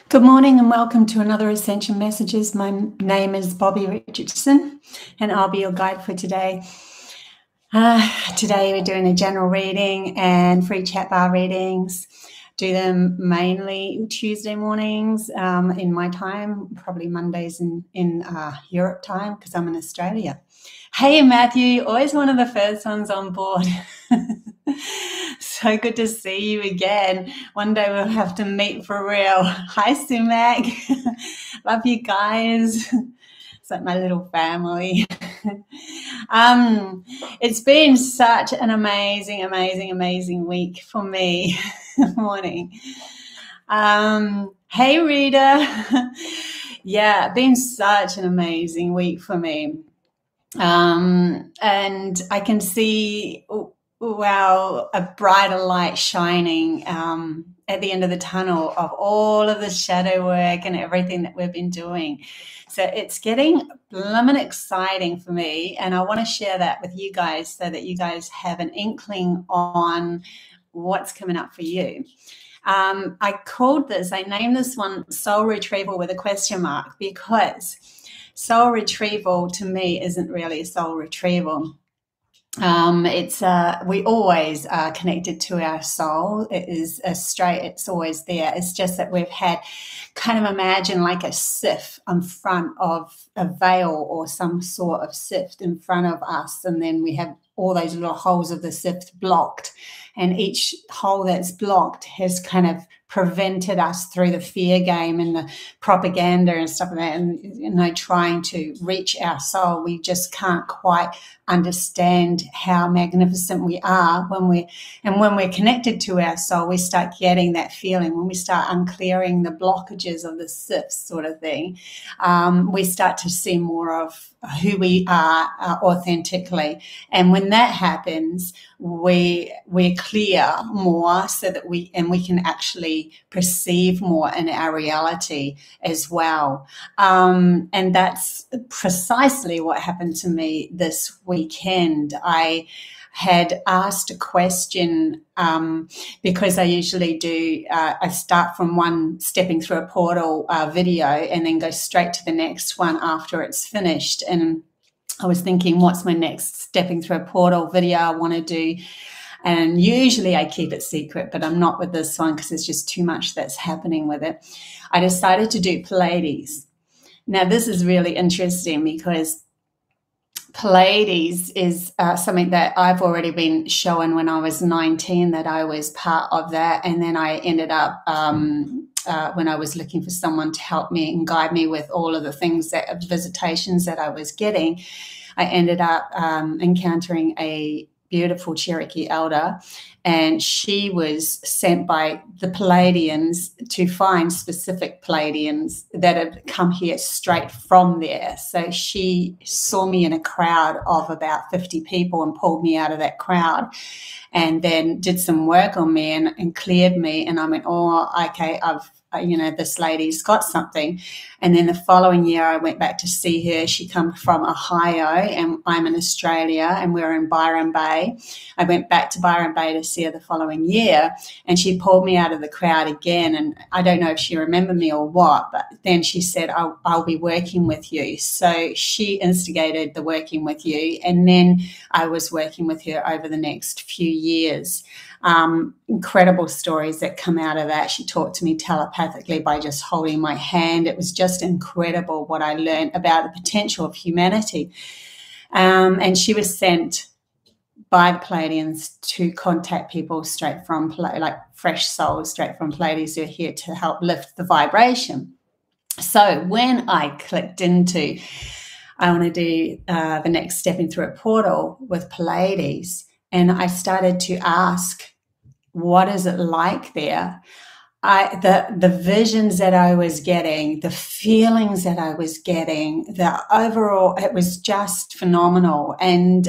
Good morning and welcome to another Ascension Messages. My name is Bobbie Richardson and I'll be your guide for today. Today we're doing a general reading and free Chatbar readings. Do them mainly Tuesday mornings in my time, probably Mondays in Europe time because I'm in Australia. Hey Matthew, always one of the first ones on board. So good to see you again. One day we'll have to meet for real. Hi Sumac. Love you guys. It's like my little family. It's been such an amazing week for me. Morning. Hey Rita. Yeah, been such an amazing week for me. And I can see a brighter light shining at the end of the tunnel of all of the shadow work and everything that we've been doing. So it's getting blooming exciting for me, and I want to share that with you guys so that you guys have an inkling on what's coming up for you. I named this one Soul Retrieval with a question mark, because soul retrieval to me isn't really a soul retrieval. We always are connected to our soul. It's always there. It's just that we've had kind of imagine like a sieve in front of a veil or some sort of sieve in front of us, and then we have all those little holes of the sieve blocked, and each hole that's blocked has kind of prevented us through the fear game and the propaganda and stuff like that, and trying to reach our soul. We just can't quite understand how magnificent we are when we're connected to our soul. We start getting that feeling when we start unclearing the blockages of the sieve sort of thing. We start to see more of who we are authentically, and when that happens, we're clear more, so that we can actually perceive more in our reality as well. And that's precisely what happened to me this weekend. I had asked a question because I usually do, I start from one stepping through a portal video and then go straight to the next one after it's finished. And I was thinking, what's my next stepping through a portal video I want to do? And usually I keep it secret, but I'm not with this one because there's just too much that's happening with it. I decided to do Pleiades. Now, this is really interesting because Pleiades is something that I've already been shown when I was 19, that I was part of that. And then I ended up, when I was looking for someone to help me and guide me with all of the things, that visitations that I was getting, I ended up encountering a beautiful Cherokee elder, and she was sent by the Pleiadians to find specific Pleiadians that had come here straight from there. So she saw me in a crowd of about 50 people and pulled me out of that crowd, and then did some work on me and cleared me. And I went, oh, okay, this lady's got something. And then the following year I went back to see her. She comes from Ohio and I'm in Australia, and we're in Byron Bay. I went back to Byron Bay to see her the following year, and she pulled me out of the crowd again. And I don't know if she remembered me or what, but then she said, I'll be working with you. So she instigated the working with you, and then I was working with her over the next few years. Incredible stories that come out of that. She talked to me telepathically by just holding my hand. It was just incredible what I learned about the potential of humanity. And she was sent by the Pleiadians to contact people straight from, like fresh souls straight from Pleiades, who are here to help lift the vibration. So when I clicked into, I want to do the next stepping through a portal with Pleiades, and I started to ask, what is it like there? The visions that I was getting, the feelings that I was getting, the overall, it was just phenomenal. And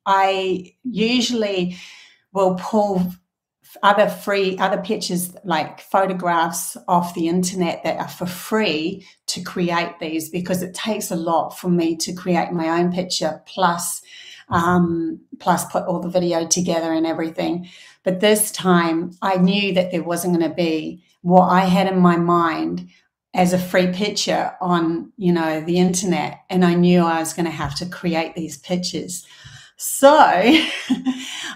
I usually will pull other pictures, like photographs off the internet that are for free, to create these, because it takes a lot for me to create my own picture, plus put all the video together and everything. But this time I knew that there wasn't going to be what I had in my mind as a free picture on, you know, the internet. And I knew I was going to have to create these pictures. So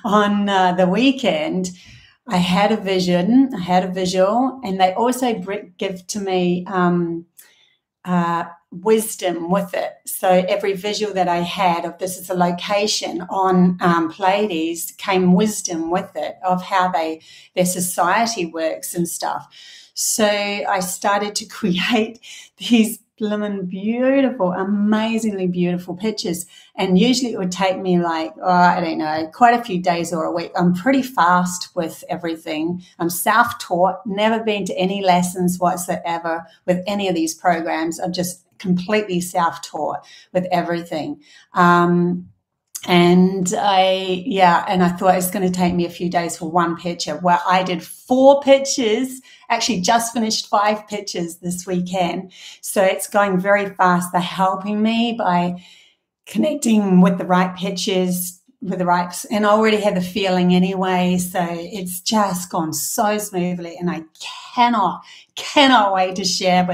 on the weekend, I had a vision, I had a visual, and they also give to me wisdom with it. So every visual that I had of this is a location on Pleiades came wisdom with it of how their society works and stuff. So I started to create these blimmin' beautiful, amazingly beautiful pictures. And usually it would take me like, I don't know, quite a few days or a week. I'm pretty fast with everything. I'm self-taught, never been to any lessons whatsoever with any of these programs. I'm just completely self-taught with everything. And I thought it was going to take me a few days for one picture. Well, I did 4 pictures, actually just finished 5 pictures this weekend. So it's going very fast. They're helping me by connecting with the right pictures, with the right, and I already had the feeling anyway. So it's just gone so smoothly, and I cannot wait to share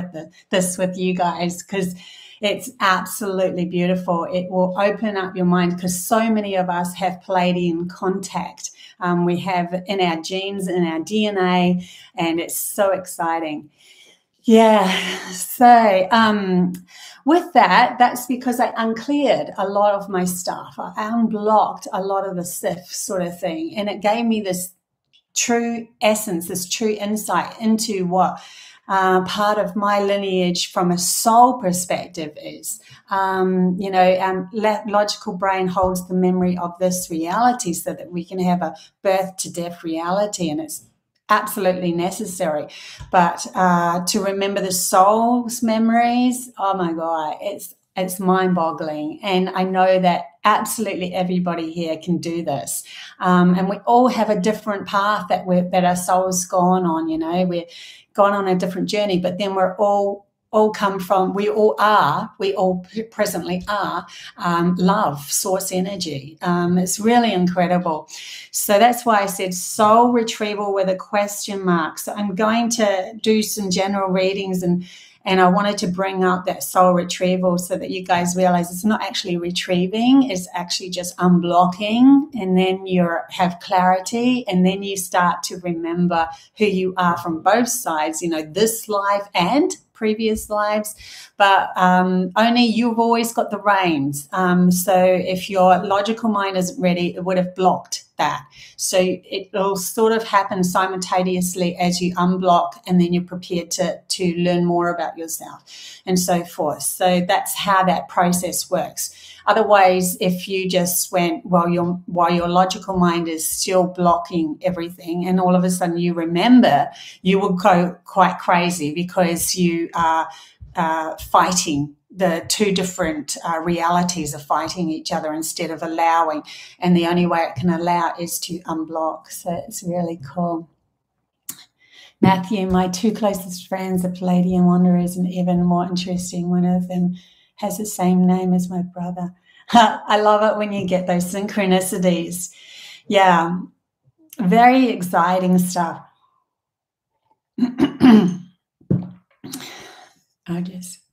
this with you guys, because it's absolutely beautiful. It will open up your mind, because so many of us have Pleiadian contact. We have in our genes, in our DNA, and it's so exciting. Yeah, so with that's because I uncleared a lot of my stuff. I unblocked a lot of the SIF sort of thing, and it gave me this true essence, this true insight into what part of my lineage from a soul perspective is. Logical brain holds the memory of this reality so that we can have a birth to death reality, and it's absolutely necessary. But to remember the soul's memories, oh my God, it's mind-boggling. And I know that absolutely everybody here can do this. And we all have a different path that our soul's gone on, you know. We're gone on a different journey, but then we're all presently are love, source energy. It's really incredible. So that's why I said soul retrieval with a question mark. So I'm going to do some general readings, and I wanted to bring up that soul retrieval so that you guys realize it's not actually retrieving, it's actually just unblocking, and then you have clarity, and then you start to remember who you are from both sides, you know, this life and previous lives, but only you've always got the reins. So if your logical mind isn't ready, it would have blocked that. So it'll sort of happen simultaneously as you unblock, and then you're prepared to learn more about yourself and so forth. So that's how that process works. Otherwise, if you just went while your logical mind is still blocking everything, and all of a sudden you remember, you will go quite crazy, because you are fighting. The two different realities are fighting each other instead of allowing. And the only way it can allow is to unblock. So it's really cool. Matthew, my 2 closest friends are Pleiadian wanderers, and even more interesting, one of them has the same name as my brother. I love it when you get those synchronicities. Yeah, very exciting stuff.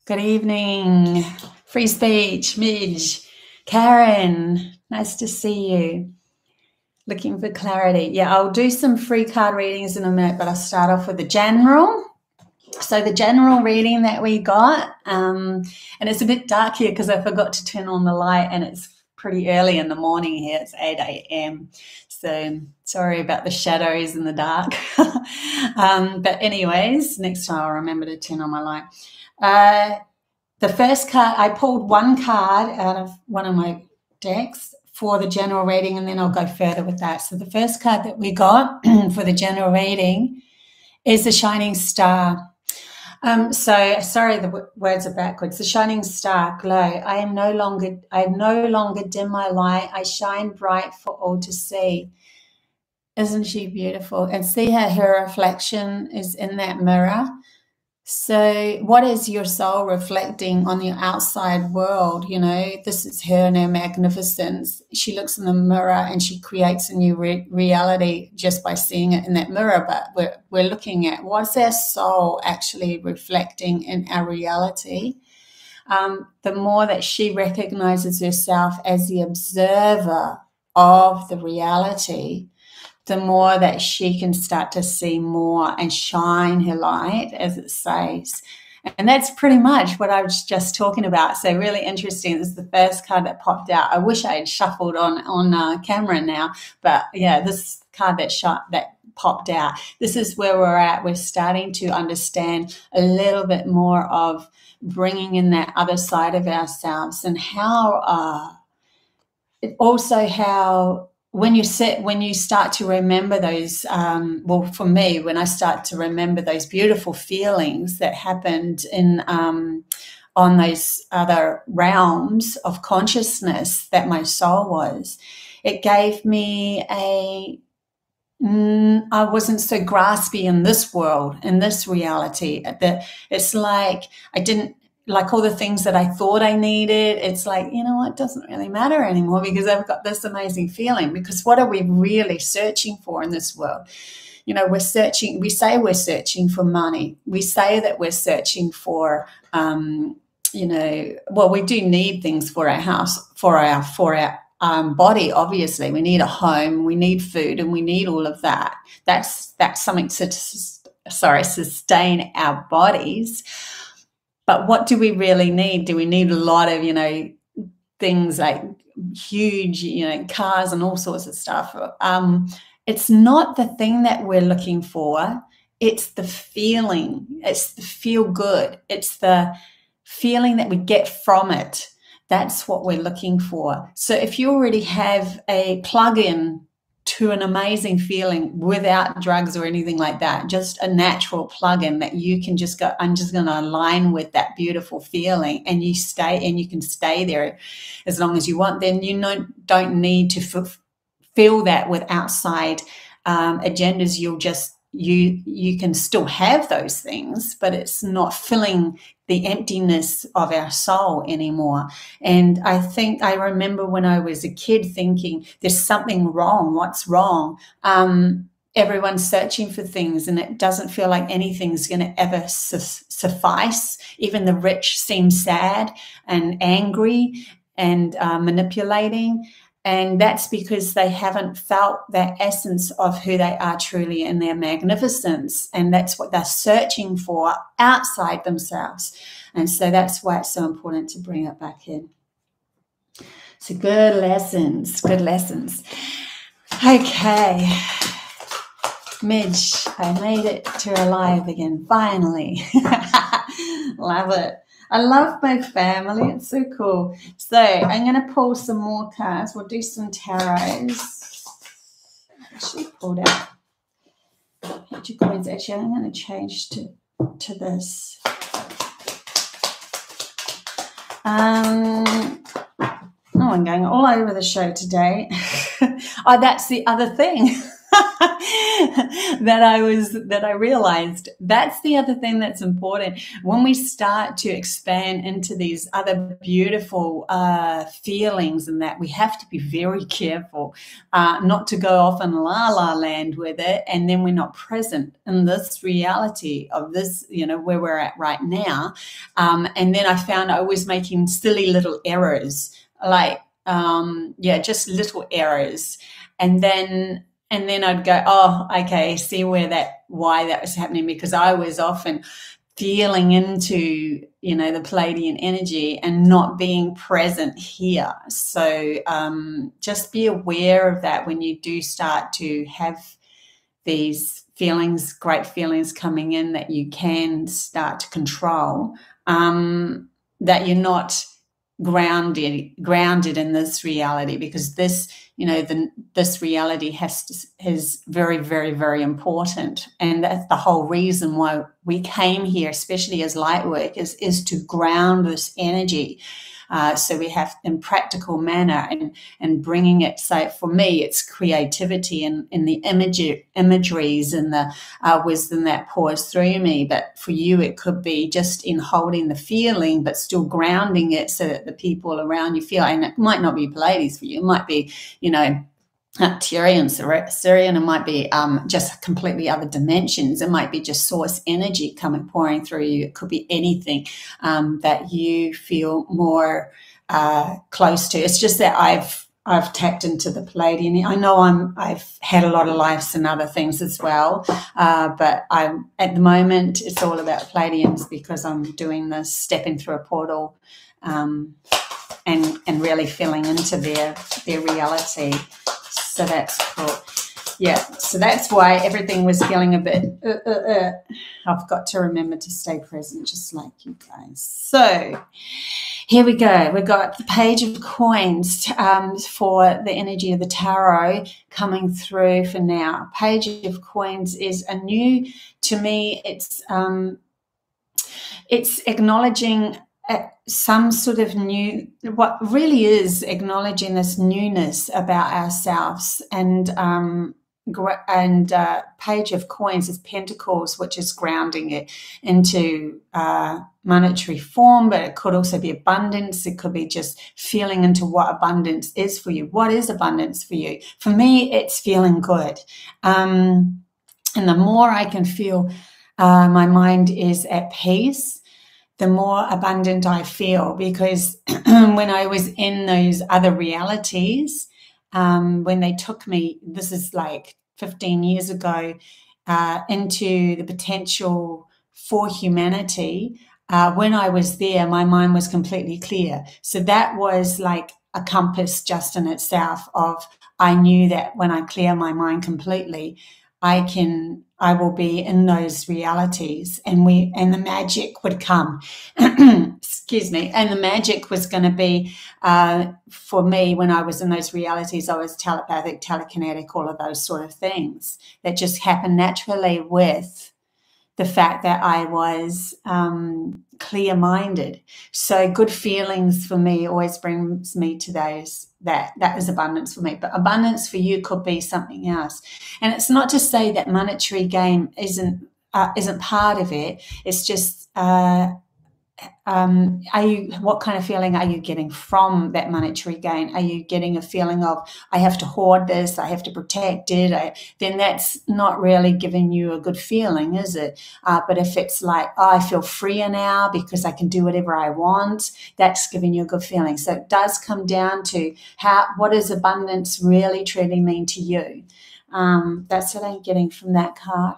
Good evening, Free Speech, Midge, Karen, nice to see you. Looking for clarity. Yeah, I'll do some free card readings in a minute, but I'll start off with the general. So the general reading that we got, and it's a bit dark here because I forgot to turn on the light, and it's pretty early in the morning here. It's 8 a.m. So sorry about the shadows in the dark. But anyways, next time I'll remember to turn on my light. The first card, I pulled one card out of one of my decks for the general reading, and then I'll go further with that. So the first card that we got for the general reading is the Shining Star. So sorry, the words are backwards. The Shining Star, glow. I no longer dim my light. I shine bright for all to see. Isn't she beautiful? And see how her reflection is in that mirror. So what is your soul reflecting on the outside world? You know, this is her and her magnificence. She looks in the mirror and she creates a new reality just by seeing it in that mirror. But we're looking at what's our soul actually reflecting in our reality. The more that she recognizes herself as the observer of the reality, the more that she can start to see more and shine her light, as it says. And that's pretty much what I was just talking about. So really interesting. This is the first card that popped out. I wish I had shuffled on camera now, but yeah, this card that popped out. This is where we're at. We're starting to understand a little bit more of bringing in that other side of ourselves, and how when you start to remember those, well, for me, when I start to remember those beautiful feelings that happened on those other realms of consciousness that my soul was, it gave me I wasn't so graspy in this world, in this reality. It's like I didn't, like all the things that I thought I needed, it's like, you know what, it doesn't really matter anymore because I've got this amazing feeling. Because what are we really searching for in this world? You know, we say we're searching for money. We say that we're searching for, you know, well, we do need things for our house, for our body, obviously. We need a home, we need food, and we need all of that. That's something to, sustain our bodies. But what do we really need? Do we need a lot of, you know, things like huge, you know, cars and all sorts of stuff? It's not the thing that we're looking for. It's the feeling. It's the feel good. It's the feeling that we get from it. That's what we're looking for. So if you already have a plug-in to an amazing feeling without drugs or anything like that, just a natural plug-in that you can just go, I'm just going to align with that beautiful feeling, and you can stay there as long as you want, then you don't need to feel that with outside agendas. You can still have those things, but it's not filling the emptiness of our soul anymore. And I remember when I was a kid thinking, there's something wrong. What's wrong? Everyone's searching for things, and it doesn't feel like anything's going to ever suffice. Even the rich seem sad and angry and manipulating. And that's because they haven't felt that essence of who they are truly in their magnificence. And that's what they're searching for outside themselves. And so that's why it's so important to bring it back in. So good lessons, good lessons. Okay. Midge, I made it to alive again, finally. Love it. I love my family. It's so cool. So I'm going to pull some more cards. We'll do some tarots. Actually pulled out page of coins. Actually, I'm going to change to this. Oh, I'm going all over the show today. Oh, that's the other thing. that I realized. That's the other thing that's important. When we start to expand into these other beautiful feelings, and that we have to be very careful not to go off in la land with it, and then we're not present in this reality of this, you know, where we're at right now. And then I found I was making silly little errors, like just little errors, and then I'd go, oh, okay, see why that was happening, because I was often feeling into, you know, the Palladian energy and not being present here. So just be aware of that when you do start to have these feelings, great feelings coming in that you can start to control, that you're not grounded in this reality, because this, you know, this reality is very, very, very important. And that's the whole reason why we came here, especially as light workers, is to ground this energy So we have in practical manner and bringing it. So for me, it's creativity and the imageries and the wisdom that pours through me. But for you, it could be just in holding the feeling, but still grounding it so that the people around you feel. And it might not be Pilates for you. It might be, Tyrian, Syrian, it might be just completely other dimensions. It might be just source energy pouring through you. It could be anything that you feel more close to. It's just that I've tapped into the Palladian. I know I've had a lot of lives and other things as well, but at the moment it's all about Palladians because I'm doing this, stepping through a portal, and really feeling into their reality. So that's cool. Yeah, so that's why everything was feeling a bit, I've got to remember to stay present just like you guys. So here we go. We've got the Page of Coins for the energy of the tarot coming through for now. Page of Coins is a new, to me, it's acknowledging some sort of new, what really is acknowledging this newness about ourselves. And Page of Coins is Pentacles, which is grounding it into monetary form, but it could also be abundance. It could be just feeling into what abundance is for you. What is abundance for you? For me, it's feeling good. And the more I can feel my mind is at peace, the more abundant I feel, because when I was in those other realities, when they took me, this is like 15 years ago, into the potential for humanity, when I was there, my mind was completely clear. So that was like a compass just in itself of, I knew that when I clear my mind completely, I will be in those realities, and the magic would come. Excuse me. And the magic was going to be, for me, when I was in those realities, I was telepathic, telekinetic, all of those sort of things that just happened naturally with the fact that I was clear-minded. So good feelings for me always brings me to those, that is abundance for me. But abundance for you could be something else. And it's not to say that monetary gain isn't part of it. It's just, what kind of feeling are you getting from that monetary gain? Are you getting a feeling of, I have to hoard this, I have to protect it? Then that's not really giving you a good feeling, is it? But if it's like, I feel freer now because I can do whatever I want, that's giving you a good feeling. So it does come down to what does abundance really truly mean to you? That's what I'm getting from that card.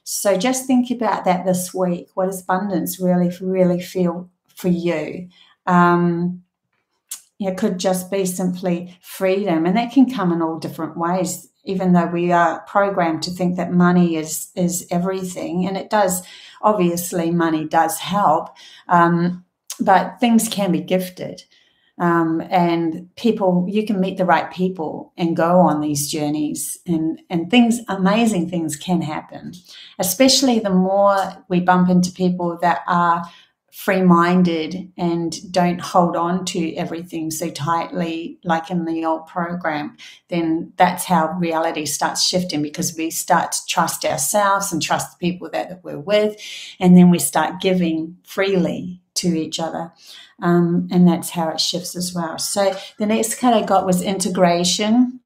So just think about that this week. What does abundance really feel for you? It could just be simply freedom, and that can come in all different ways, even though we are programmed to think that money is everything, and it does. Obviously, money does help, but things can be gifted. And people, you can meet the right people and go on these journeys, and amazing things can happen, especially the more we bump into people that are free-minded and don't hold on to everything so tightly like in the old program. Then that's how reality starts shifting, because we start to trust ourselves and trust the people that we're with, and then we start giving freely to each other. And that's how it shifts as well. So the next card I got was integration.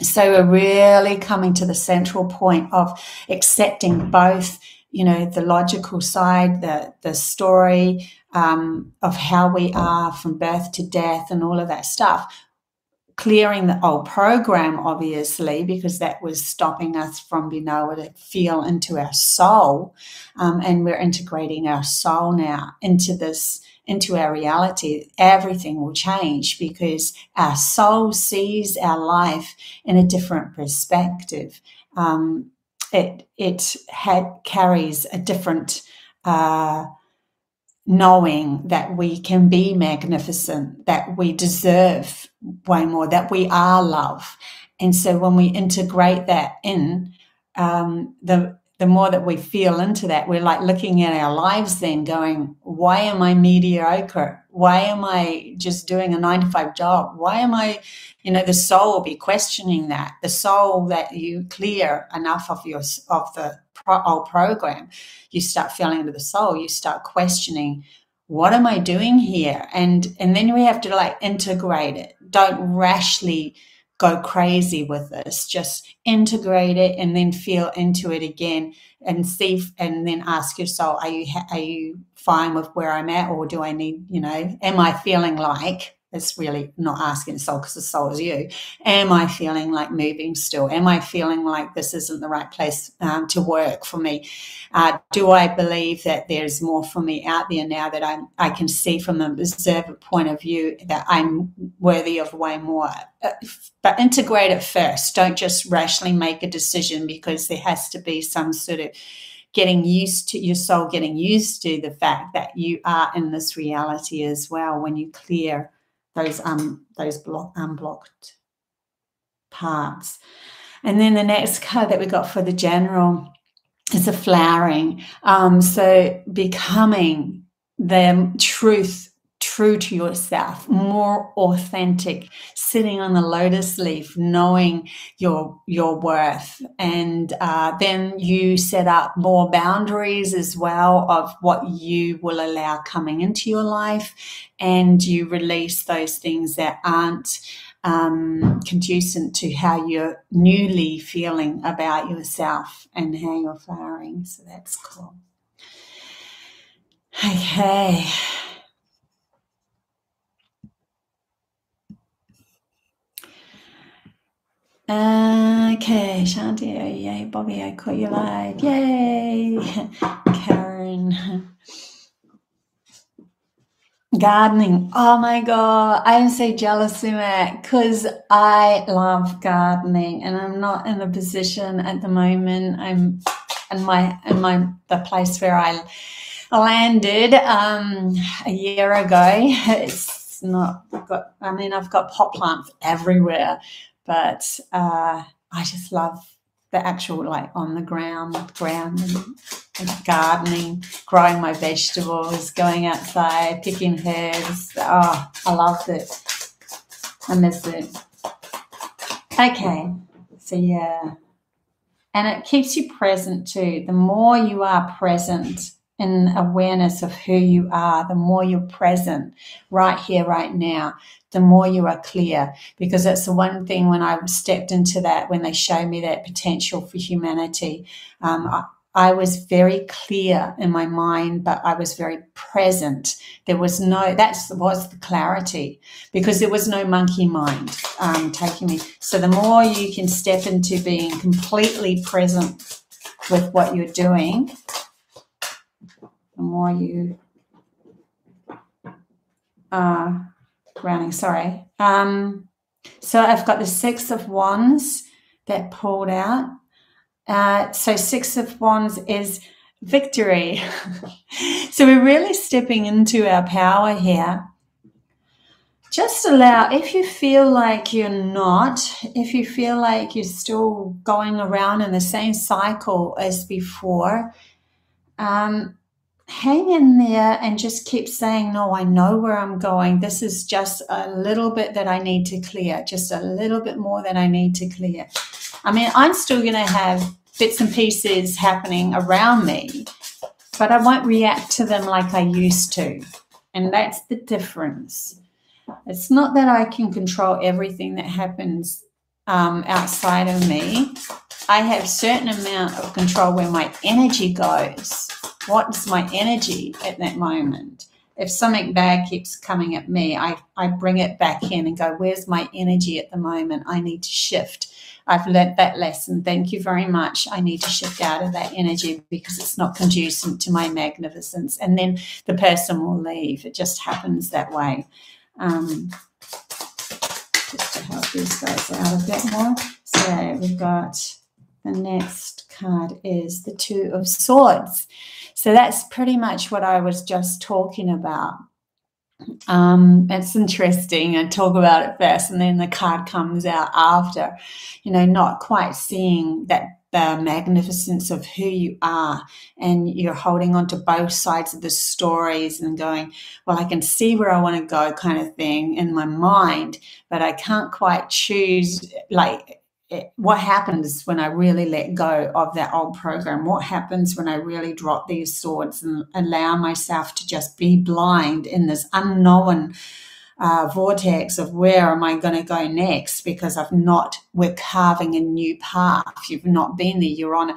So we're really coming to the central point of accepting both, the logical side, the story of how we are from birth to death and all of that stuff. Clearing the old program, obviously, because that was stopping us from being able to feel into our soul. And we're integrating our soul now into our reality. Everything will change because our soul sees our life in a different perspective. It carries a different knowing that we can be magnificent, that we deserve way more, that we are love. And so when we integrate that in, the more that we feel into that, we're like looking at our lives then going, why am I mediocre? Why am I just doing a 9-to-5 job? Why am I, you know, the soul will be questioning that. The soul that you clear enough of the old program, you start feeling into the soul, you start questioning, what am I doing here? And then we have to like integrate it. Don't rashly go crazy with this. Just integrate it and then feel into it again and see, and then ask your soul, are you fine with where I'm at, or do I need, you know, am I feeling like, it's really not asking the soul because the soul is you, am I feeling like moving still? Am I feeling like this isn't the right place to work for me? Do I believe that there's more for me out there now that I can see from an observer point of view that I'm worthy of way more? But integrate it first. Don't just rashly make a decision, because there has to be some sort of getting used to, your soul getting used to the fact that you are in this reality as well when you clear those unblocked parts. And then the next card that we got for the general is a flowering. So becoming the true to yourself, more authentic, sitting on the lotus leaf, knowing your worth. And then you set up more boundaries as well of what you will allow coming into your life, and you release those things that aren't conducive to how you're newly feeling about yourself and how you're flowering. So that's cool. Okay. Okay, Shanti, oh, yay, Bobby, I caught you live. Yay, Karen. Gardening. Oh my God, I am so jealous of it because I love gardening, and I'm not in a position at the moment. I'm in the place where I landed a year ago. It's not got. I mean, I've got pot plants everywhere, but I just love the actual, like, on the ground and gardening, growing my vegetables, going outside, picking herbs. Oh, I loved it. I miss it. Okay, so yeah. And it keeps you present too. The more you are present in awareness of who you are, the more you're present right here, right now, the more you are clear. Because that's the one thing when I stepped into that, when they showed me that potential for humanity, I was very clear in my mind, but I was very present. There was no, that was the clarity, because there was no monkey mind taking me. So the more you can step into being completely present with what you're doing, the more you are grounding. Sorry. So I've got the Six of Wands that pulled out. So Six of Wands is victory. So we're really stepping into our power here. Just allow, if you feel like you're not, if you feel like you're still going around in the same cycle as before, hang in there and just keep saying, no, I know where I'm going. This is just a little bit that I need to clear, just a little bit more that I need to clear. I mean, I'm still going to have bits and pieces happening around me, but I won't react to them like I used to. And that's the difference. It's not that I can control everything that happens outside of me. I have a certain amount of control where my energy goes. What's my energy at that moment? If something bad keeps coming at me, I bring it back in and go, where's my energy at the moment? I need to shift. I've learned that lesson. Thank you very much. I need to shift out of that energy because it's not conducive to my magnificence. And then the person will leave. It just happens that way. Just to help these guys out a bit more. So we've got the next card is the Two of Swords. So that's pretty much what I was just talking about. It's interesting. I talk about it first and then the card comes out after, you know, not quite seeing that the magnificence of who you are, and you're holding on to both sides of the stories and going, well, I can see where I want to go kind of thing in my mind, but I can't quite choose, like, what happens when I really let go of that old program? What happens when I really drop these swords and allow myself to just be blind in this unknown vortex of where am I going to go next? Because we're carving a new path. You've not been there. You're on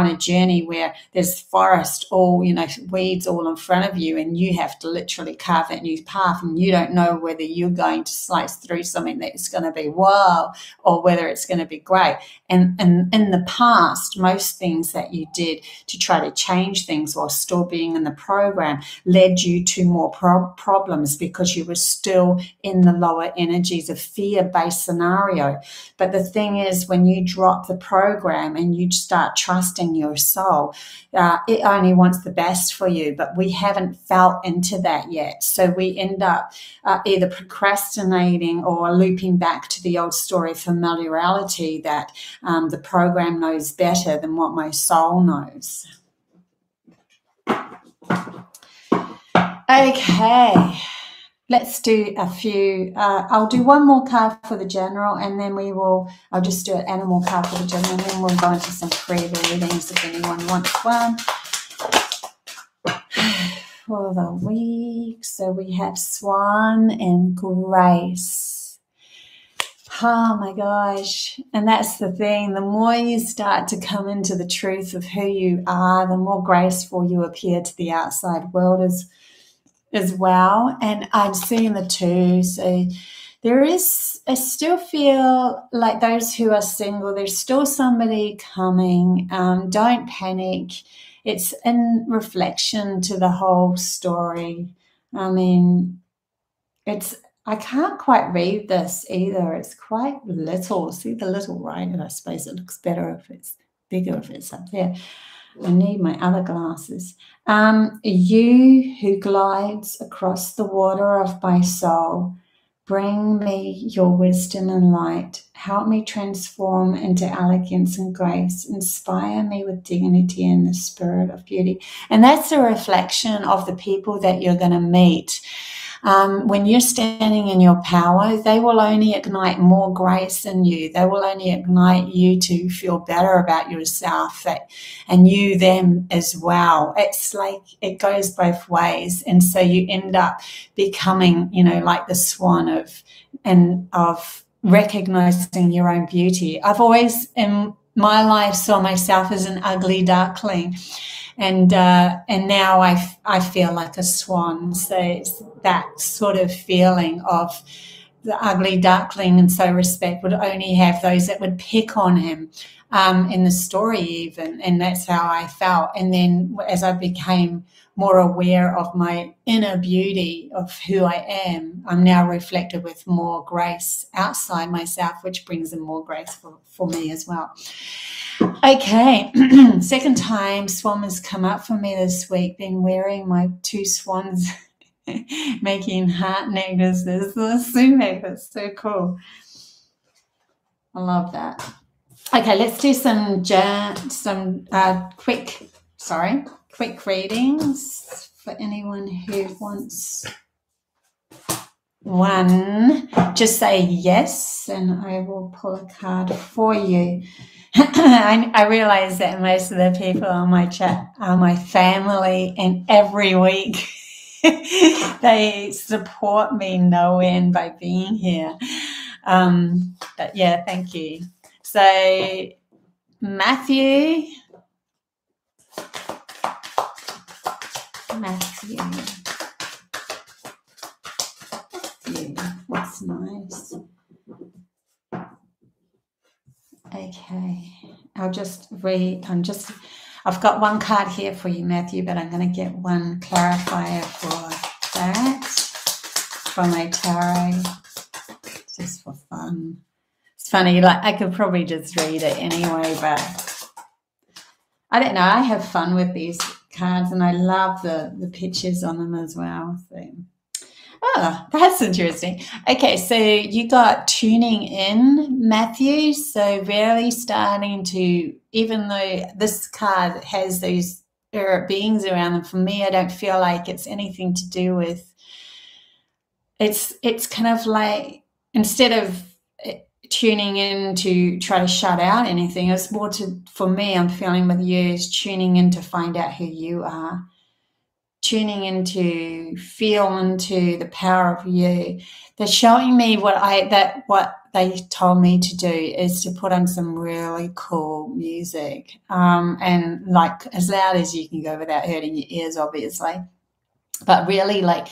a journey where there's forest, all, you know, weeds all in front of you, and you have to literally carve that new path, and you don't know whether you're going to slice through something that's going to be wow or whether it's going to be great. And in the past, most things that you did to try to change things while still being in the program led you to more problems, because you were still in the lower energies of fear-based scenario. But the thing is, when you drop the program and you start trusting your soul, it only wants the best for you, but we haven't felt into that yet. So we end up either procrastinating or looping back to the old story of familiarity, that the program knows better than what my soul knows. Okay. Let's do a few. I'll do one more card for the general, and then I'll just do an animal card for the general, and then we'll go into some preview readings if anyone wants one. For the week, so we have Swan and Grace. Oh my gosh. And that's the thing. The more you start to come into the truth of who you are, the more graceful you appear to the outside world as well. And I'm seeing the two. So I still feel like those who are single, there's still somebody coming. Don't panic. It's in reflection to the whole story. I mean, I can't quite read this either. It's quite little. See the little, right? And I suppose it looks better if it's bigger, if it's up there. I need my other glasses. You who glides across the water of my soul, bring me your wisdom and light. Help me transform into elegance and grace. Inspire me with dignity and the spirit of beauty. And that's a reflection of the people that you're going to meet. When you're standing in your power, they will only ignite more grace in you. They will only ignite you to feel better about yourself, and you them as well. It's like it goes both ways. And so you end up becoming, you know, like the swan of recognizing your own beauty. I've always in my life saw myself as an ugly duckling. And now I feel like a swan. So it's that sort of feeling of the ugly duckling, and so respect would only have those that would pick on him in the story even. And that's how I felt. And then as I became more aware of my inner beauty of who I am, I'm now reflected with more grace outside myself, which brings in more grace for me as well. Okay, second time swan has come up for me this week. Been wearing my two swans, making heart necklaces. That's so cool. I love that. Okay, let's do some quick readings for anyone who wants one. Just say yes, and I will pull a card for you. I realize that most of the people on my chat are my family, and every week they support me no end by being here. But yeah, thank you. So Matthew, that's nice. Okay, I'll just read. I've got one card here for you, Matthew, but I'm going to get one clarifier for that from my tarot, just for fun. It's funny, like I could probably just read it anyway, but I don't know. I have fun with these cards, and I love the pictures on them as well. So, Oh, that's interesting. Okay, so you got tuning in, Matthew. So really starting to, even though this card has those spirit beings around them, for me, I don't feel like it's anything to do with, it's kind of like, instead of tuning in to try to shut out anything, it's more to, for me, I'm feeling with you, is tuning in to find out who you are. Tuning into, feel into the power of you. They're showing me what they told me to do is to put on some really cool music, and like as loud as you can go without hurting your ears, obviously, but really like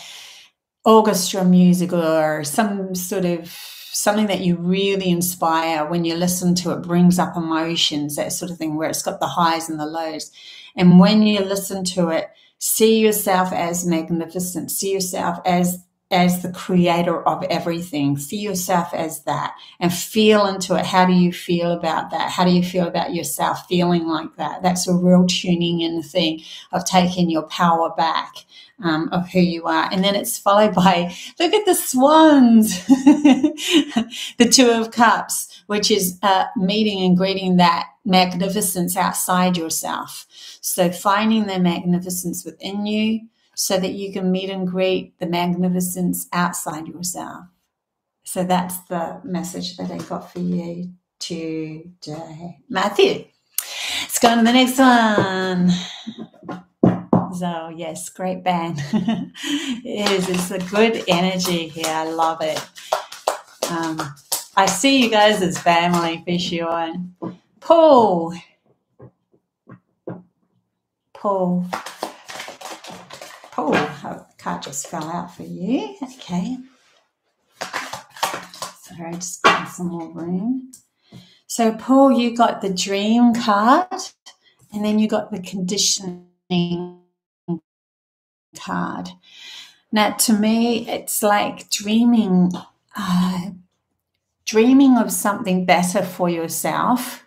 orchestra music or some sort of something that you really inspire. When you listen to it, brings up emotions, that sort of thing, where it's got the highs and the lows. And when you listen to it, see yourself as magnificent. See yourself as the creator of everything. See yourself as that, and feel into it. How do you feel about that? How do you feel about yourself feeling like that? That's a real tuning in thing of taking your power back, of who you are. And then it's followed by, look at the swans, the Two of Cups, which is meeting and greeting that magnificence outside yourself. So finding the magnificence within you so that you can meet and greet the magnificence outside yourself. So that's the message that I got for you today. Matthew, let's go on to the next one. So yes, great band. It is. It's a good energy here. I love it. I see you guys as family for sure. Paul, oh, card just fell out for you. Okay. Sorry, just getting some more room. So Paul, you got the dream card, and then you got the conditioning card. Now, to me, it's like dreaming of something better for yourself,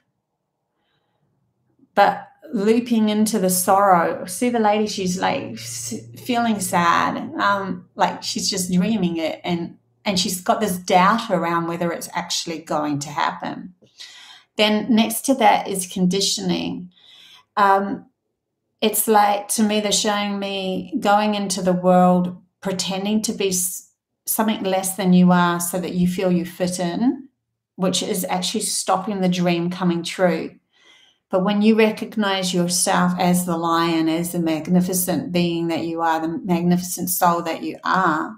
but looping into the sorrow. See the lady, she's like feeling sad, like she's just dreaming it, and she's got this doubt around whether it's actually going to happen. Then next to that is conditioning. It's like, to me, they're showing me going into the world pretending to be something less than you are so that you feel you fit in, which is actually stopping the dream coming true. But when you recognize yourself as the lion, as the magnificent being that you are, the magnificent soul that you are,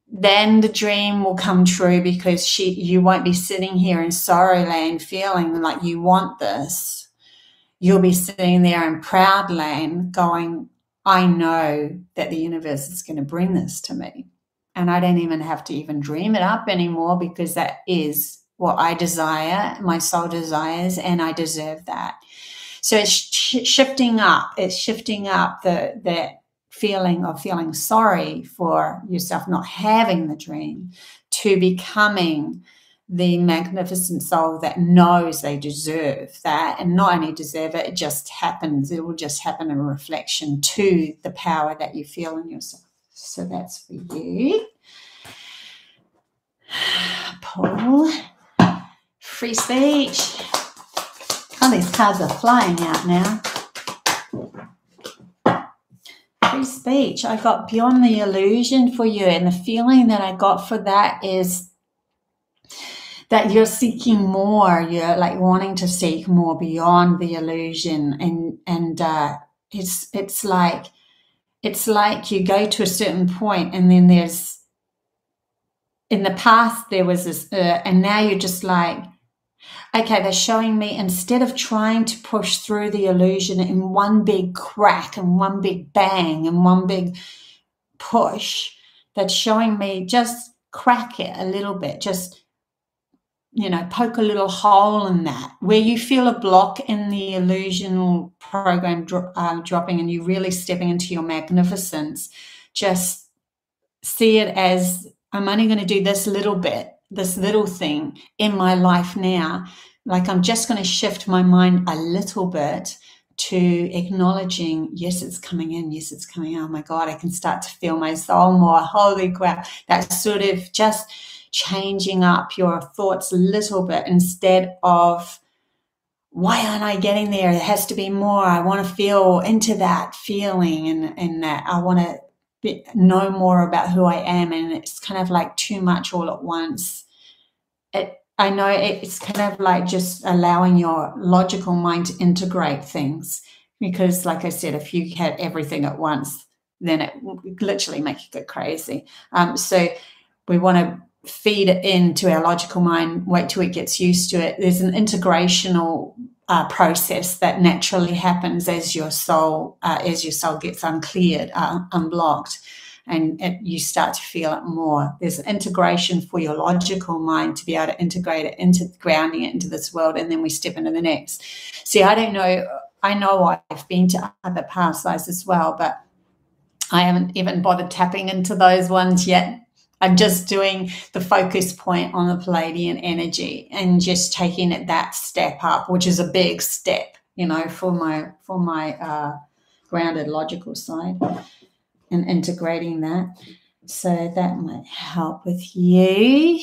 then the dream will come true, because you won't be sitting here in sorrow land feeling like you want this. You'll be sitting there in proud land going, I know that the universe is going to bring this to me. And I don't even have to even dream it up anymore, because that is what I desire, my soul desires, and I deserve that. So it's shifting up. It's shifting up that feeling of feeling sorry for yourself not having the dream to becoming the magnificent soul that knows they deserve that, and not only deserve it, it just happens. It will just happen in reflection to the power that you feel in yourself. So that's for you, Paul. Free speech. Oh, these cards are flying out now. Free speech. I got beyond the illusion for you, and the feeling that I got for that is that you're seeking more. You're like wanting to seek more beyond the illusion, and it's like you go to a certain point, and then there's, in the past there was this, and now you're just like, okay, they're showing me, instead of trying to push through the illusion in one big crack and one big bang and one big push, that's showing me just crack it a little bit, just, poke a little hole in that, where you feel a block in the illusional program dropping, and you really stepping into your magnificence. Just see it as, I'm only going to do this little bit, this little thing in my life now. Like, I'm just going to shift my mind a little bit, to acknowledging, yes, it's coming in, yes, it's coming in. Oh my God, I can start to feel my soul more. Holy crap. That's sort of just changing up your thoughts a little bit, instead of, why aren't I getting there? There has to be more. I want to feel into that feeling, and that I want to know more about who I am. And it's kind of like too much all at once. I know it's kind of like just allowing your logical mind to integrate things, because like I said, if you had everything at once, then it would literally make you go crazy. So we want to feed it into our logical mind, wait till it gets used to it. There's an integrational process that naturally happens as your soul gets uncleared, unblocked, and you start to feel it more. There's an integration for your logical mind to be able to integrate it into grounding it into this world, and then we step into the next. See, I don't know. I know I've been to other past lives as well, but I haven't even bothered tapping into those ones yet. I'm just doing the focus point on the Palladian energy and just taking it that step up, which is a big step, you know, for my grounded logical side, and integrating that. So that might help with you.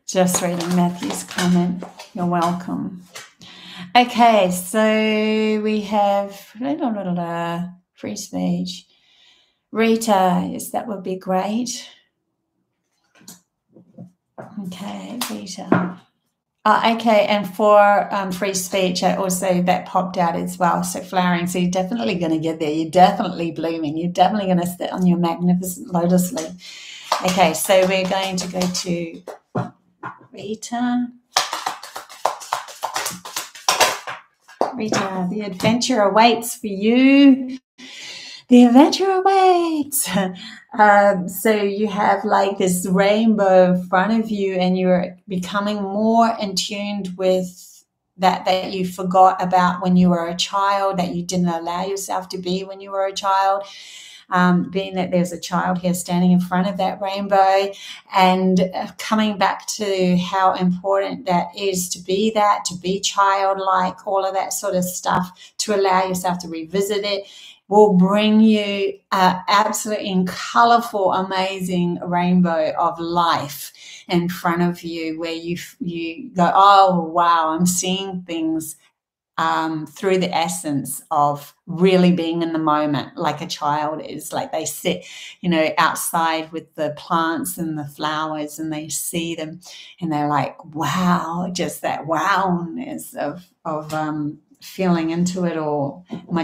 Just reading Matthew's comment. You're welcome. Okay, so we have free speech. Rita, yes, that would be great. Okay, Rita. Okay, and for free speech, that popped out as well. So flowering, so you're definitely going to get there. You're definitely blooming. You're definitely going to sit on your magnificent lotus leaf. Okay, so we're going to go to Rita. Rita, the adventure awaits for you. The adventure awaits. So you have like this rainbow in front of you, and you're becoming more in tuned with that you forgot about when you were a child, that you didn't allow yourself to be when you were a child. Being that there's a child here standing in front of that rainbow, and coming back to how important that is to be childlike, all of that sort of stuff, to allow yourself to revisit it, will bring you absolutely colorful, amazing rainbow of life in front of you, where you go, oh, wow, I'm seeing things through the essence of really being in the moment, like a child is. Like they sit, you know, outside with the plants and the flowers, and they see them, and they're like, wow, just that wowness of feeling into it all. My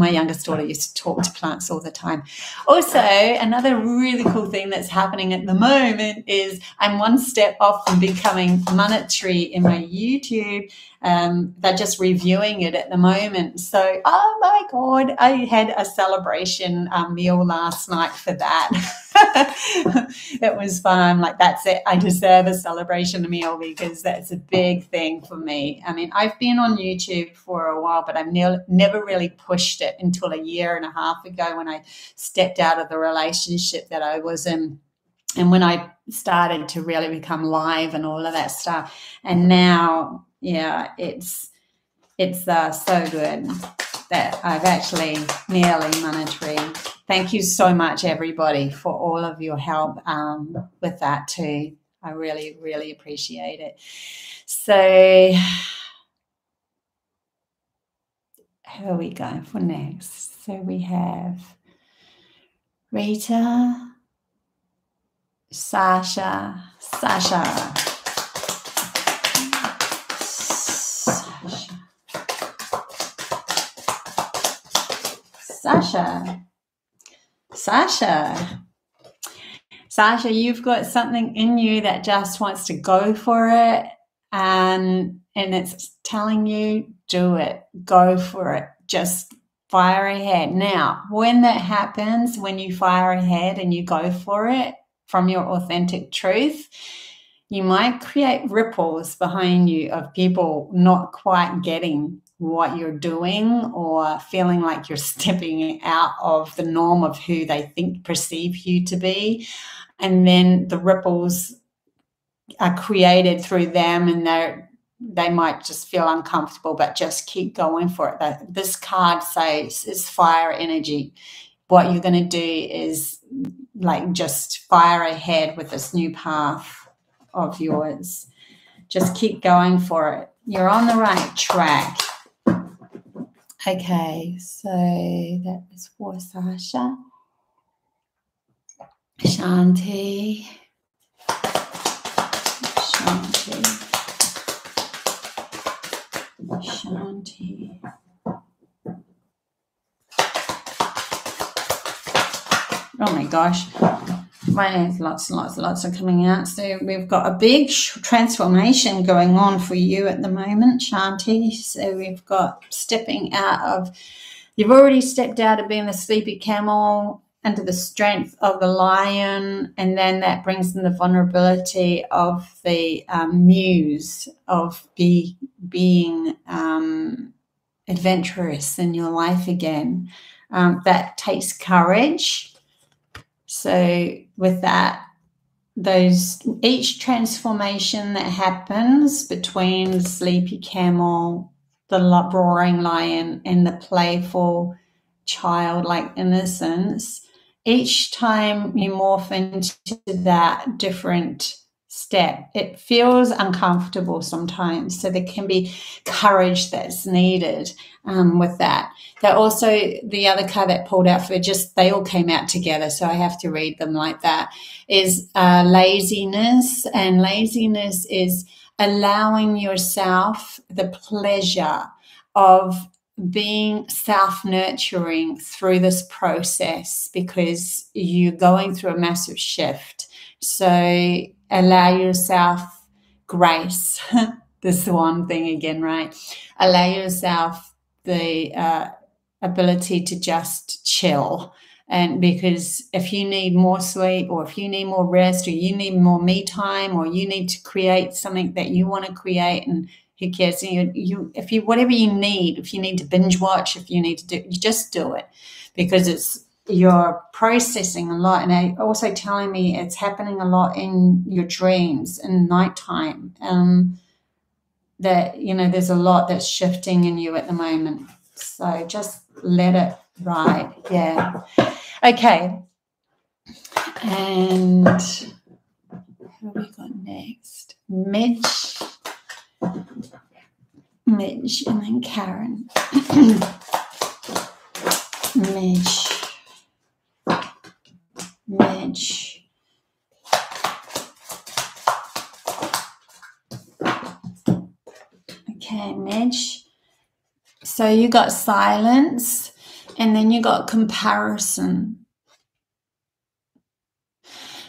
youngest daughter used to talk to plants all the time. Also, another really cool thing that's happening at the moment is I'm one step off from becoming monetary in my YouTube. They're just reviewing it at the moment. So, oh my God, I had a celebration meal last night for that. It was fun. I'm like, that's it. I deserve a celebration meal, because that's a big thing for me. I mean, I've been on YouTube for a while, but I've never really pushed it until a year and a half ago, when I stepped out of the relationship that I was in, and when I started to really become live and all of that stuff. And now, yeah, it's so good that I've actually nearly monetary. Thank you so much, everybody, for all of your help with that too. I really, really appreciate it. So who are we going for next? So we have Rita, Sasha. Sasha, you've got something in you that just wants to go for it, and it's telling you, do it, go for it, just fire ahead. Now, when that happens, when you fire ahead and you go for it from your authentic truth, you might create ripples behind you of people not quite getting what you're doing, or feeling like you're stepping out of the norm of who they perceive you to be. And then the ripples are created through them, and they might just feel uncomfortable, but just keep going for it. This card says it's fire energy. What you're going to do is like just fire ahead with this new path of yours. Just keep going for it. You're on the right track. Okay, so that is for Sasha. Shanti. Shanti. Shanti. Oh my gosh. Right, lots and lots and lots are coming out. So we've got a big transformation going on for you at the moment, Shanti. So we've got stepping out of, you've already stepped out of being the sleepy camel into the strength of the lion, and then that brings in the vulnerability of the muse, of being adventurous in your life again. That takes courage. So with that, each transformation that happens between the sleepy camel, the roaring lion, and the playful childlike innocence, each time you morph into that different step, it feels uncomfortable sometimes. So there can be courage that's needed with that. That also, the other card that pulled out for they all came out together, so I have to read them like that, is laziness. And laziness is allowing yourself the pleasure of being self-nurturing through this process, because you're going through a massive shift. So allow yourself grace. This one thing again, right? Allow yourself the ability to just chill. And because if you need more sleep, or if you need more rest, or you need more me time, or you need to create something that you want to create, and who cares? Whatever you need, if you need to binge watch, if you need to you just do it, because you're processing a lot. And they're also telling me it's happening a lot in your dreams in nighttime. That, there's a lot that's shifting in you at the moment. So just let it ride. Yeah. Okay. And who have we got next? Midge, and then Karen. Midge. Okay, Midge. So you got silence, and then you got comparison.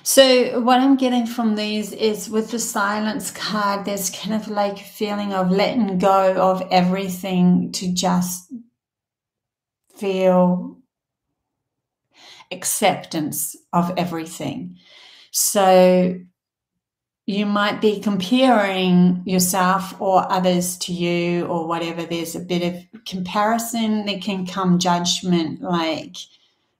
So what I'm getting from these is, with the silence card, there's kind of like a feeling of letting go of everything to just feel acceptance of everything. So you might be comparing yourself or others to you or whatever. There's a bit of comparison. There can come judgment, like,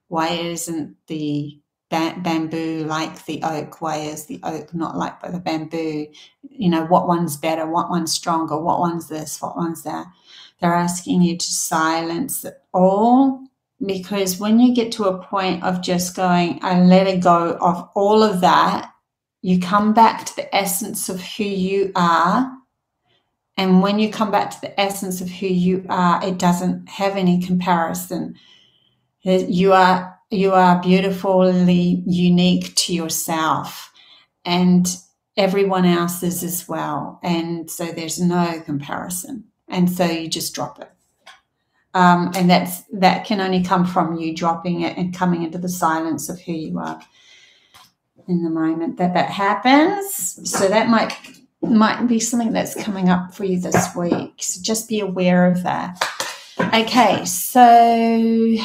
why isn't the bamboo like the oak? Why is the oak not like the bamboo? What one's better? What one's stronger? What one's this? What one's that? They're asking you to silence it all, because when you get to a point of just going, I let it go of all of that, you come back to the essence of who you are. And when you come back to the essence of who you are, it doesn't have any comparison. You are beautifully unique to yourself, and everyone else is as well. And so there's no comparison. And so you just drop it. And that can only come from you dropping it and coming into the silence of who you are in the moment that happens. So that might be something that's coming up for you this week. So just be aware of that. Okay, so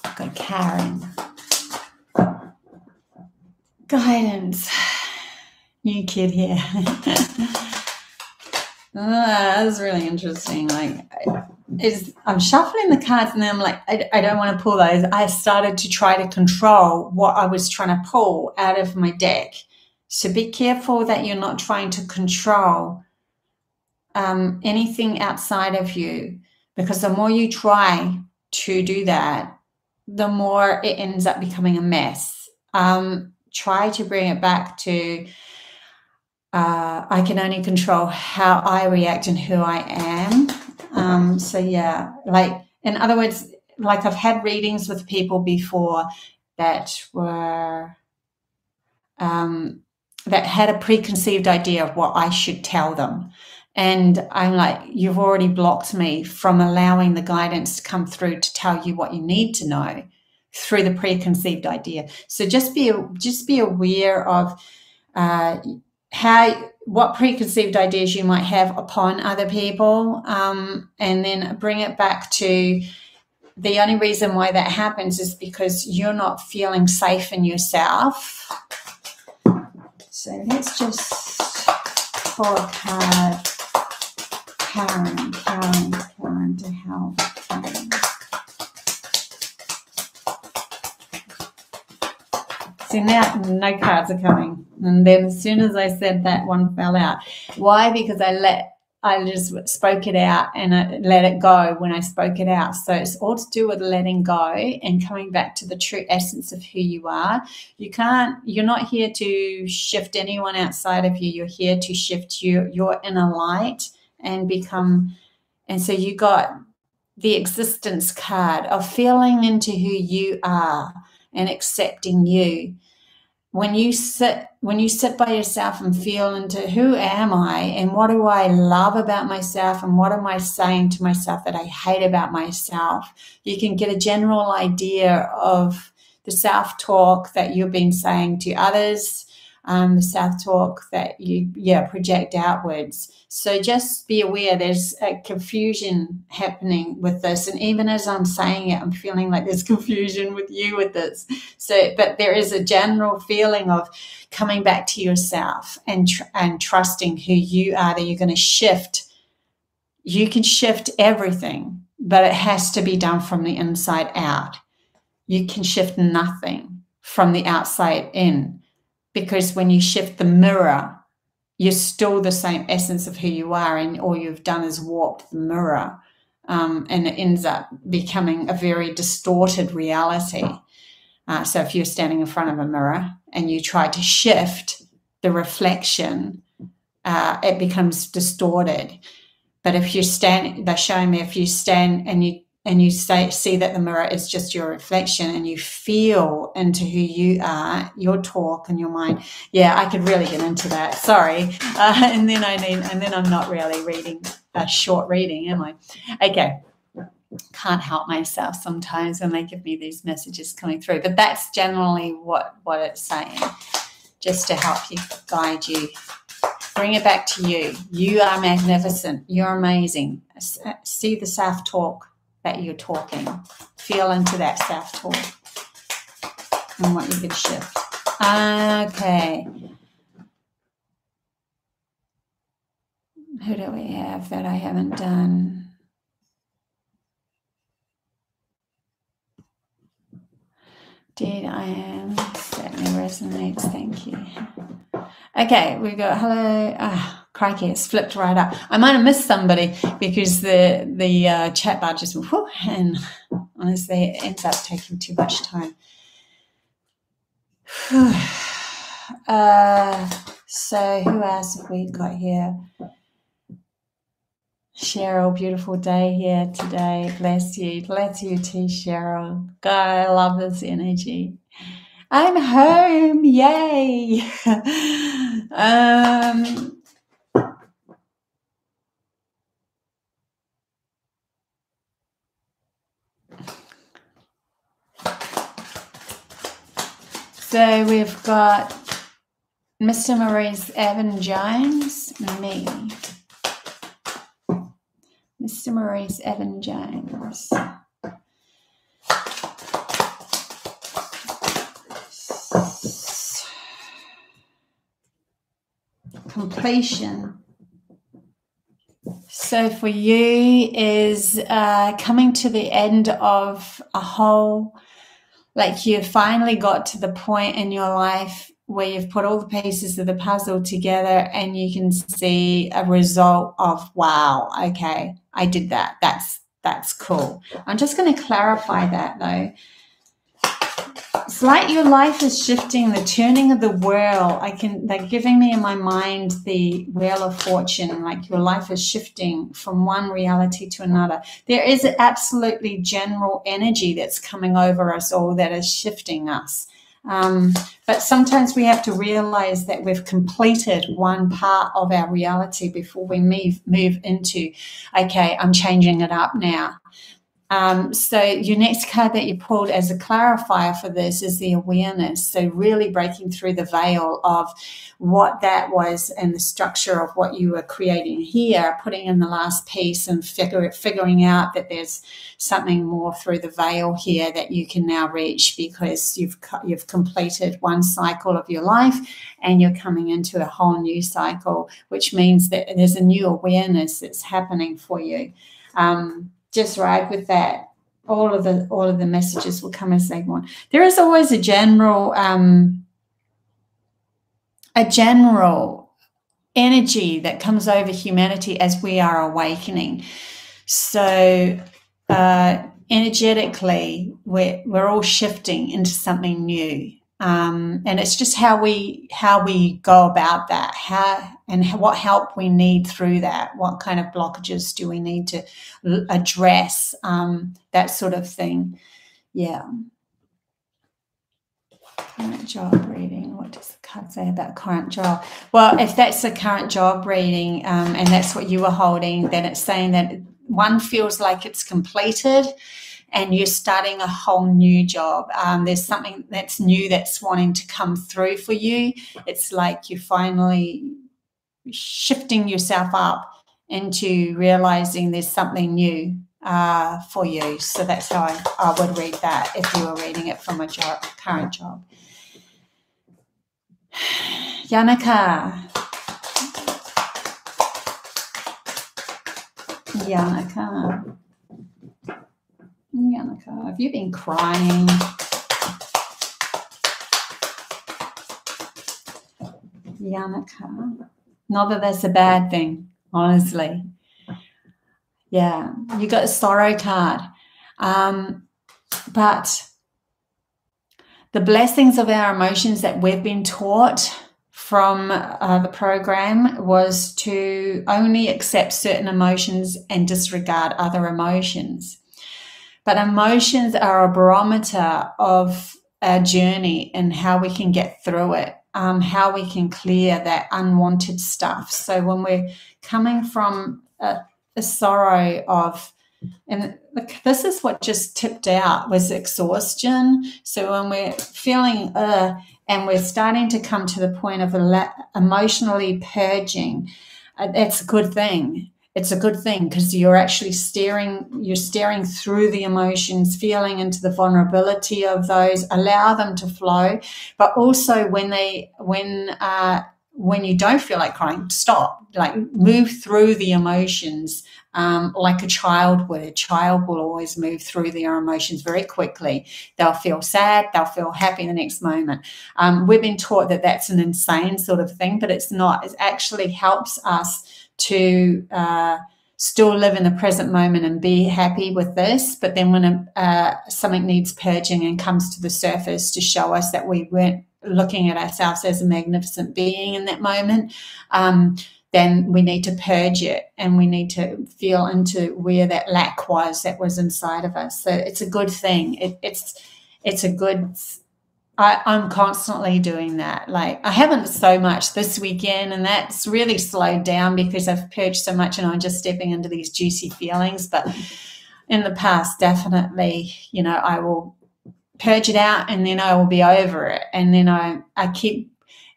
I've got Karen. Guidance. New kid here. That's really interesting. I'm shuffling the cards, and then I'm like, I don't want to pull those. I started to try to control what I was trying to pull out of my deck. So be careful that you're not trying to control anything outside of you, because the more you try to do that, the more it ends up becoming a mess. Try to bring it back to I can only control how I react and who I am. So yeah, like, in other words, like, I've had readings with people before that were that had a preconceived idea of what I should tell them. And I'm like, you've already blocked me from allowing the guidance to come through to tell you what you need to know through the preconceived idea. So just be aware of what preconceived ideas you might have upon other people, and then bring it back to the only reason why that happens is because you're not feeling safe in yourself. So let's just pull a card. Karen to help. See, now no cards are coming. And then as soon as I said that, one fell out. Why? Because I just spoke it out, and I let it go when I spoke it out. So it's all to do with letting go and coming back to the true essence of who you are. You're not here to shift anyone outside of you. You're here to shift your inner light and become. And so you got the existence card of feeling into who you are and accepting you. When you sit by yourself and feel into who am I and what do I love about myself and what am I saying to myself that I hate about myself, you can get a general idea of the self-talk that you've been saying to others, the self-talk that you project outwards. So just be aware there's a confusion happening with this, and even as I'm saying it, I'm feeling like there's confusion with you with this. So, but there is a general feeling of coming back to yourself and trusting who you are, that you're going to shift. You can shift everything, but it has to be done from the inside out. You can shift nothing from the outside in, because when you shift the mirror, you're still the same essence of who you are, and all you've done is warped the mirror, and it ends up becoming a very distorted reality. So if you're standing in front of a mirror and you try to shift the reflection, it becomes distorted. But if you stand, they're showing me, if you stand and you see that the mirror is just your reflection, and you feel into who you are, your talk and your mind. Yeah, I could really get into that. Sorry. And then I'm not really reading a short reading, am I? Okay. Can't help myself sometimes when they give me these messages coming through. But that's generally what it's saying, just to help you, guide you. Bring it back to you. You are magnificent. You're amazing. See the self-talk that you're talking. Feel into that self-talk and what you can shift. Okay. Who do we have that I haven't done? Indeed, I am. Certainly resonates. Thank you. Okay, we got hello. Crikey, it's flipped right up. I might have missed somebody because the chat bar just went whoo, and honestly, it ends up taking too much time. So who else have we got here? Cheryl, beautiful day here today. Bless you too, Cheryl. God, I love this energy. I'm home, yay. So we've got Mr. Maurice Evan Jones, me. Mr. Maurice Evan Jones. Completion. So for you is coming to the end of a whole, like you finally got to the point in your life where you've put all the pieces of the puzzle together and you can see a result of, wow, okay, I did that. That's cool. I'm just going to clarify that though. It's like your life is shifting, the turning of the wheel. They're giving me in my mind the wheel of fortune, like your life is shifting from one reality to another. There is absolutely general energy that's coming over us all that is shifting us. But sometimes we have to realize that we've completed one part of our reality before we move into, okay, I'm changing it up now. So your next card that you pulled as a clarifier for this is the awareness. So really breaking through the veil of what that was and the structure of what you were creating here, putting in the last piece and figuring out that there's something more through the veil here that you can now reach, because you've completed one cycle of your life and you're coming into a whole new cycle, which means that there's a new awareness that's happening for you. Just ride with that. All of the messages will come as they want. There is always a general energy that comes over humanity as we are awakening. So energetically, we're all shifting into something new. And it's just how we go about that, what help we need through that, what kind of blockages do we need to address, that sort of thing. Yeah. Current job reading. What does the card say about current job? Well, if that's the current job reading, and that's what you were holding, then it's saying that one feels like it's completed and you're starting a whole new job. There's something that's new that's wanting to come through for you. It's like you're finally shifting yourself up into realizing there's something new for you. So that's how I would read that if you were reading it from a current job. Yannicka. Yannicka, have you been crying? Yannicka. Not that that's a bad thing, honestly. Yeah, you got a sorrow card. But the blessings of our emotions that we've been taught from the program was to only accept certain emotions and disregard other emotions. But emotions are a barometer of our journey and how we can get through it, how we can clear that unwanted stuff. So when we're coming from a sorrow of, and this is what just tipped out, was exhaustion. So when we're feeling and we're starting to come to the point of emotionally purging, that's a good thing. It's a good thing because you're actually staring through the emotions, feeling into the vulnerability of those, allow them to flow. But also when you don't feel like crying, stop, like move through the emotions like a child would. A child will always move through their emotions very quickly. They'll feel sad, they'll feel happy the next moment. We've been taught that that's an insane sort of thing, but it's not. It actually helps us to still live in the present moment and be happy with this. But then when something needs purging and comes to the surface to show us that we weren't looking at ourselves as a magnificent being in that moment, then we need to purge it and we need to feel into where that lack was that was inside of us. So it's a good thing. It's a good. I'm constantly doing that. Like I haven't so much this weekend, and that's really slowed down because I've purged so much and I'm just stepping into these juicy feelings. But in the past, definitely, I will purge it out and then I will be over it. And then I keep,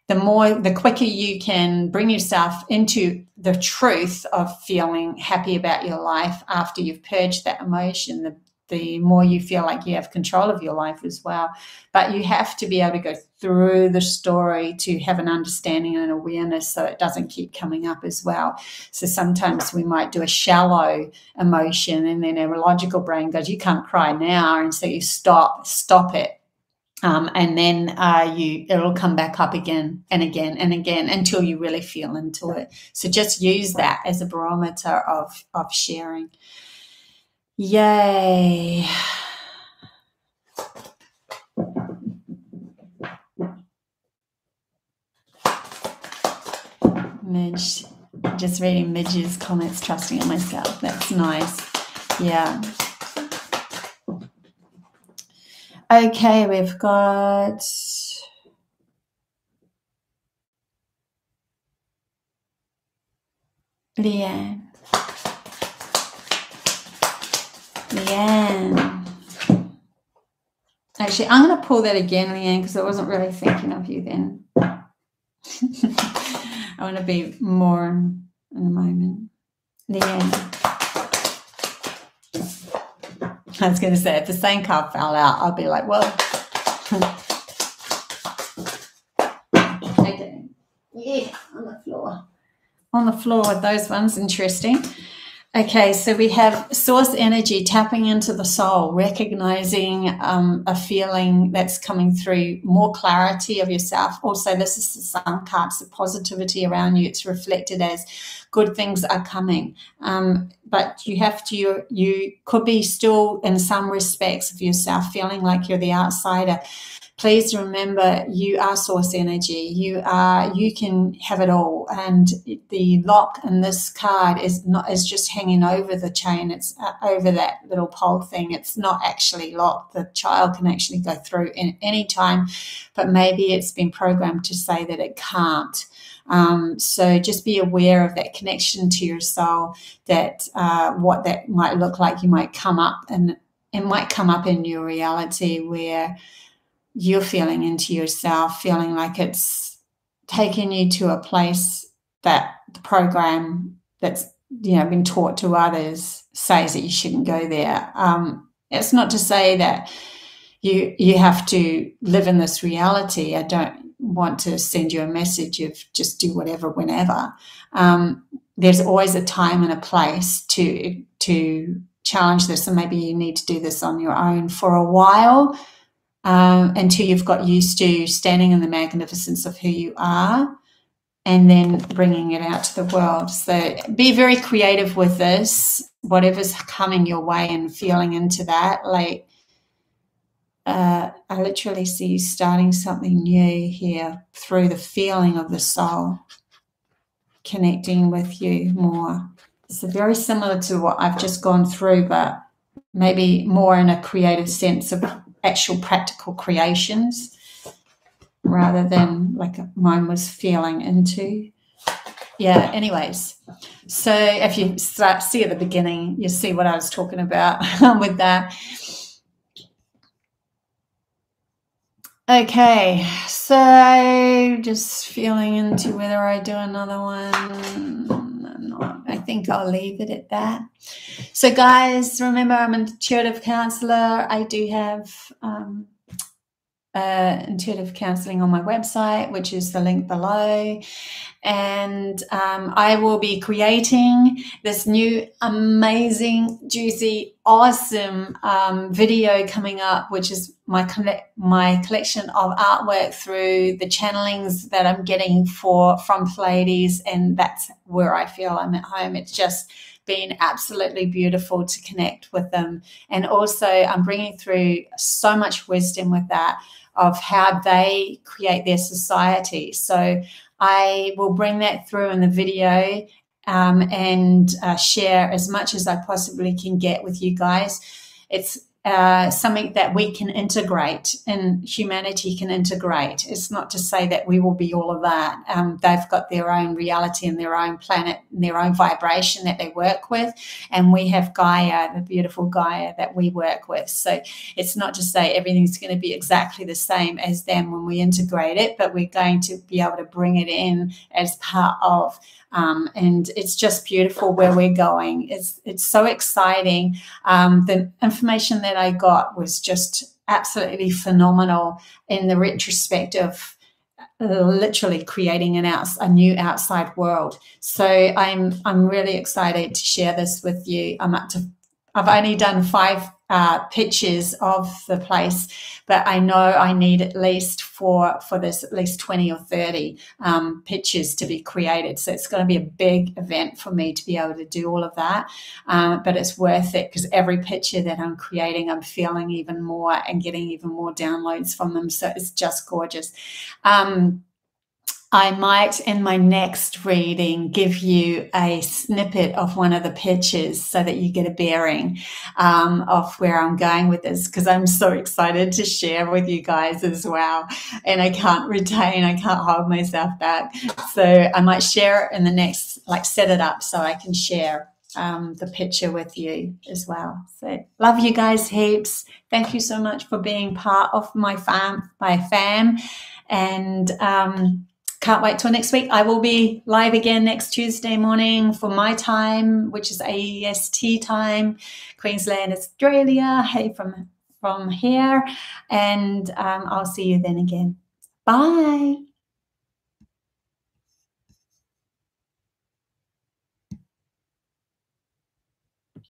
the quicker you can bring yourself into the truth of feeling happy about your life after you've purged that emotion, the more you feel like you have control of your life as well. But you have to be able to go through the story to have an understanding and awareness so it doesn't keep coming up as well. So sometimes we might do a shallow emotion and then our logical brain goes, you can't cry now. And so you stop it. And then it'll come back up again and again and again until you really feel into it. So just use that as a barometer of sharing. Yay. Midge, just reading Midge's comments, trusting in myself. That's nice. Yeah. Okay, we've got Leanne. Actually, I'm going to pull that again, Leanne, because I wasn't really thinking of you then. I want to be more in a moment. Leanne. I was going to say, if the same card fell out, I'll be like, well. Okay. Yeah, on the floor. On the floor with those ones. Interesting. Okay, so we have source energy, tapping into the soul, recognizing a feeling that's coming through, more clarity of yourself. Also, this is the sun card, so positivity around you. It's reflected as good things are coming. But you could be still, in some respects of yourself, feeling like you're the outsider. Please remember, you are source energy. You can have it all, and the lock in this card is just hanging over the chain. It's over that little pole thing. It's not actually locked. The child can actually go through in any time, but maybe it's been programmed to say that it can't. So just be aware of that connection to your soul. That what that might look like. You might come up, and it might come up in your reality where you're feeling into yourself, feeling like it's taking you to a place that the program that's been taught to others says that you shouldn't go there. It's not to say that you have to live in this reality. I don't want to send you a message of just do whatever whenever. There's always a time and a place to challenge this, and maybe you need to do this on your own for a while. Until you've got used to standing in the magnificence of who you are and then bringing it out to the world. So be very creative with this, whatever's coming your way, and feeling into that. Like I literally see you starting something new here through the feeling of the soul, connecting with you more. So very similar to what I've just gone through, but maybe more in a creative sense of actual practical creations rather than like mine was feeling into. Yeah, anyways, so if you see at the beginning, you see what I was talking about with that. Okay, so just feeling into whether I do another one. I think I'll leave it at that. So guys, remember, I'm an intuitive counselor. I do have intuitive counseling on my website, which is the link below. And I will be creating this new amazing, juicy, awesome video coming up, which is my collection of artwork through the channelings that I'm getting from Pleiades, and that's where I feel I'm at home. It's just been absolutely beautiful to connect with them. And also I'm bringing through so much wisdom with that of how they create their society. So I will bring that through in the video and share as much as I possibly can get with you guys. It's something that we can integrate and humanity can integrate. It's not to say that we will be all of that. They've got their own reality and their own planet and their own vibration that they work with. And we have Gaia, the beautiful Gaia that we work with. So it's not to say everything's going to be exactly the same as them when we integrate it, but we're going to be able to bring it in as part of. And it's just beautiful where we're going. It's so exciting. The information that I got was just absolutely phenomenal in the retrospect of literally creating a new outside world. So I'm really excited to share this with you. I'm up to I've only done 5 pictures of the place, but I know I need at least for this at least 20 or 30 pictures to be created. So it's going to be a big event for me to be able to do all of that. But it's worth it because every picture that I'm creating, I'm feeling even more and getting even more downloads from them. So it's just gorgeous. I might, in my next reading, give you a snippet of one of the pictures so that you get a bearing of where I'm going with this, because I'm so excited to share with you guys as well. And I can't hold myself back. So I might share it in the next, set it up so I can share the picture with you as well. So love you guys heaps. Thank you so much for being part of my fam. And can't wait till next week. I will be live again next Tuesday morning for my time, which is AEST time, Queensland, Australia. Hey, from here. And I'll see you then again. Bye.